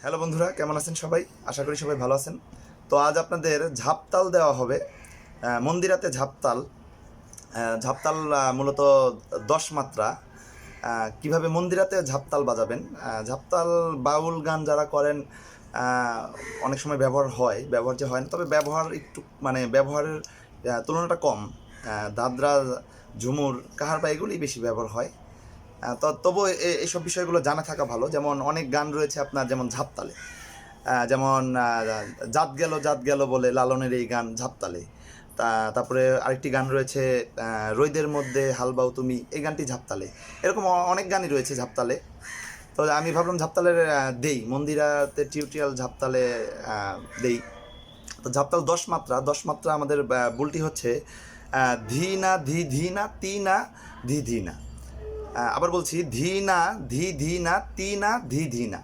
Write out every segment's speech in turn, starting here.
Hello বন্ধুরা, কেমন আছেন সবাই? আশা করি সবাই ভালো আছেন। তো আজ আপনাদের ঝাপতাল দেওয়া হবে। মন্দিরাতে ঝাপতাল। ঝাপতাল মূলত ১০ মাত্রা। কিভাবে মন্দিরাতে ঝাপতাল বাজাবেন। ঝাপতাল বাউল গান যারা করেন, অনেক সময় ব্যবহার যে হয় না, তবে ব্যবহার একটু মানে ব্যবহারের তুলনাটা কম। দাদরা, ঝুমুর, কাহারবা এগুলোই বেশি ব্যবহার হয়। তবুও এইসব বিষয়গুলো জানা থাকা ভালো। যেমন অনেক গান রয়েছে আপনার, যেমন ঝাপতালে, যেমন জাত গেল বলে লালনের এই গান ঝাপতালে। তারপরে আরেকটি গান রয়েছে রৈদের মধ্যে হালবাও তুমি, এই গানটি ঝাপতালে। এরকম অনেক গানই রয়েছে ঝাপতালে। তো আমি ভাবলাম ঝাপতালের দেই, মন্দিরাতে টিউটোরিয়াল ঝাপতালে দেই। তো ঝাপতাল ১০ মাত্রা। ১০ মাত্রা আমাদের বুলটি হচ্ছে ধি না ধি ধি না তি না ধি ধি না। আবার বলছি, ধি না ধি ধি না তি না ধি ধি না।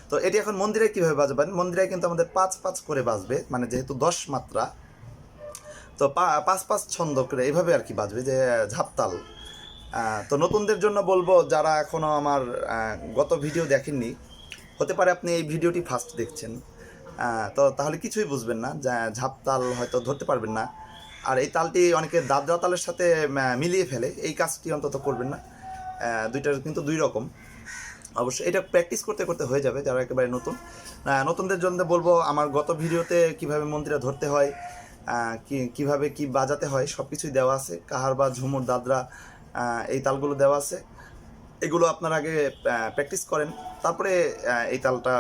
তো এটি এখন মন্দিরে কীভাবে বাজবেন? মন্দিরে কিন্তু আমাদের ৫-৫ করে বাজবে, মানে যেহেতু ১০ মাত্রা, তো ৫-৫ ছন্দ করে এইভাবে আর কি বাজবে, যে ঝাপতাল। তো নতুনদের জন্য বলবো, যারা এখনও আমার গত ভিডিও দেখেননি, হতে পারে আপনি এই ভিডিওটি ফার্স্ট দেখছেন, তো তাহলে কিছুই বুঝবেন না, ঝাপতাল হয়তো ধরতে পারবেন না। আর এই তালটি অনেকে দাদরা তালের সাথে মিলিয়ে ফেলে, এই কাজটি অন্তত করবেন না। দুইটার কিন্তু দুই রকম। অবশ্যই এটা প্র্যাকটিস করতে করতে হয়ে যাবে যারা একেবারে নতুনদের জন্য বলবো, আমার গত ভিডিওতে কিভাবে মন্দিরা ধরতে হয়, কিভাবে কি বাজাতে হয় সব কিছুই দেওয়া আছে। কাহার বা ঝুমুর, দাদরা, এই তালগুলো দেওয়া আছে। এগুলো আপনার আগে প্র্যাকটিস করেন, তারপরে এই তালটা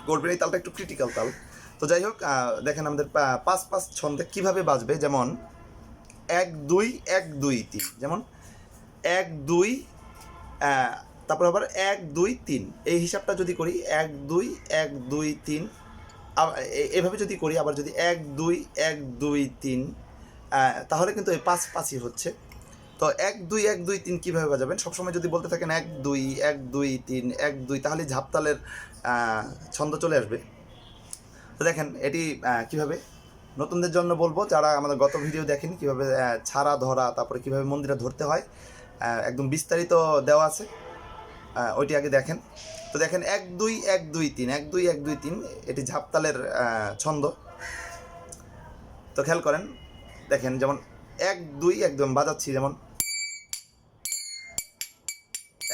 করবেন। এই তালটা একটু ক্রিটিক্যাল তাল। তো যাই হোক, দেখেন আমাদের ৫-৫ ছন্দে কীভাবে বাজবে। যেমন ১-২-১-২-৩, যেমন ১-২, তারপর আবার ১-২-৩, এই হিসাবটা যদি করি ১-২-১-২-৩, এভাবে যদি করি, আবার যদি ১-২-১-২-৩, তাহলে কিন্তু এই ৫-৫ই হচ্ছে। তো ১-২-১-২-৩ কীভাবে বাজাবেন? সবসময় যদি বলতে থাকেন ১-২-১-২-৩ ১-২, তাহলে ঝাপতালের ছন্দ চলে আসবে। তো দেখেন এটি কীভাবে, নতুনদের জন্য বলবো যারা আমাদের গত ভিডিও দেখেন কীভাবে ছাড়া ধরা, তারপরে কীভাবে মন্দিরে ধরতে হয়, একদম বিস্তারিত দেওয়া আছে, ওইটি আগে দেখেন। তো দেখেন ১-২-১-২-৩ ১-২-১-২-৩, এটি ঝাপতালের ছন্দ। তো খেয়াল করেন, দেখেন যেমন ১-২ একদম বাজাচ্ছি, যেমন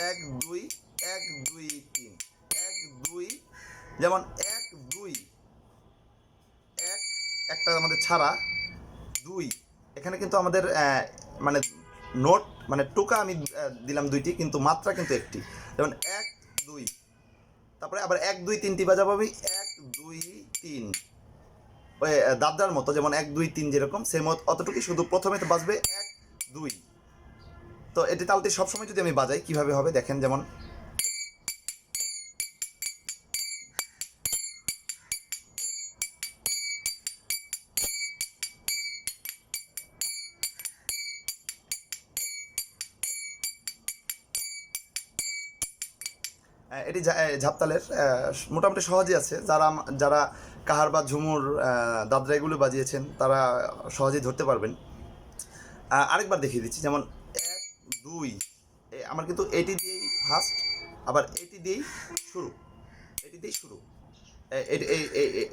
১-২-১-২-৩ ১-২, যেমন ১-২, ১ একটা আমাদের ছাড়া, ২ এখানে কিন্তু আমাদের মানে নোট, মানে টোকা আমি দিলাম ২টি, কিন্তু মাত্রা কিন্তু একটি। যেমন ১-২, তারপরে আবার ১-২-৩টি বাজাবো আমি ১-২-৩, ওই দাদরার মতো, যেমন ১-২-৩ যেরকম সেম অতটুকুই, শুধু প্রথমে তো বাজবে ১-২। তো এটি তালটি সবসময় যদি আমি বাজাই কীভাবে হবে দেখেন, যেমন এটি ঝাপতালের মোটামুটি সহজই আছে। যারা যারা কাহার বা ঝুমুর, দাদরা এগুলো বাজিয়েছেন, তারা সহজেই ধরতে পারবেন। আরেকবার দেখিয়ে দিচ্ছি, যেমন ১-২, আমার কিন্তু এটি দিয়েই ফার্স্ট, আবার এটি দিয়েই শুরু, এটি দিয়েই শুরু,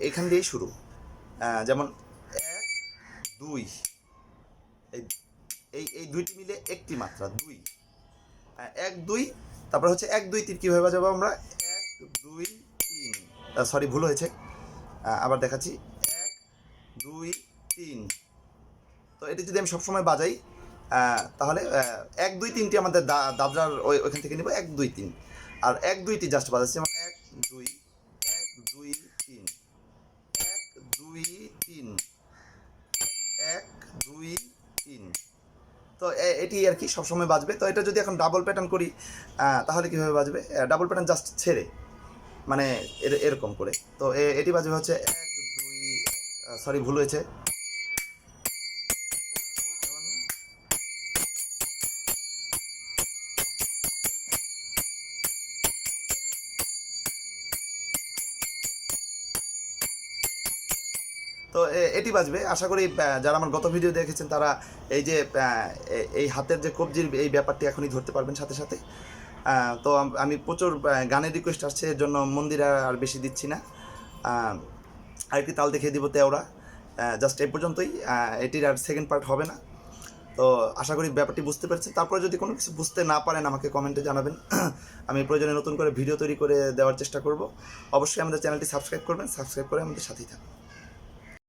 এখান দিয়েই শুরু। যেমন ১-২, এই দুইটি মিলে একটি মাত্রা ২, ১-২, তারপর হচ্ছে ১-২-৩ কীভাবে বাজাবো আমরা, ১-২-৩, সরি ভুল হয়েছে, আবার দেখাচ্ছি ১-২-৩। তো এটি যদি আমি সবসময় বাজাই, তাহলে ১-২-৩টি আমাদের দাদরার ওইখান থেকে নেব ১-২-৩, আর ১-২টি জাস্ট বাজাচ্ছি, যেমন ১-২, ১-২-৩, ১-২-৩, ১-২-৩। তো এটি আর কি সবসময় বাজবে। তো এটা যদি এখন ডাবল প্যাটার্ন করি, তাহলে কীভাবে বাজবে? ডাবল প্যাটার্ন জাস্ট ছেড়ে, মানে এরকম করে। তো এটি বাজবে হচ্ছে ১-২, সরি ভুল হয়েছে, তো এটি বাজবে। আশা করি যারা আমার গত ভিডিও দেখেছেন তারা এই যে এই হাতের যে কবজির এই ব্যাপারটি এখনই ধরতে পারবেন সাথে সাথে। তো আমি প্রচুর গানের রিকোয়েস্ট আসছে, এর জন্য মন্দিরা আর বেশি দিচ্ছি না। আরেকটি তাল দেখিয়ে দিব তেওড়া। জাস্ট এই পর্যন্তই, এটির আর সেকেন্ড পার্ট হবে না। তো আশা করি ব্যাপারটি বুঝতে পেরেছেন। তারপরে যদি কোনো কিছু বুঝতে না পারেন আমাকে কমেন্টে জানাবেন, আমি প্রয়োজনে নতুন করে ভিডিও তৈরি করে দেওয়ার চেষ্টা করব। অবশ্যই আমাদের চ্যানেলটি সাবস্ক্রাইব করবেন, সাবস্ক্রাইব করে আমাদের সাথেই থাকুন।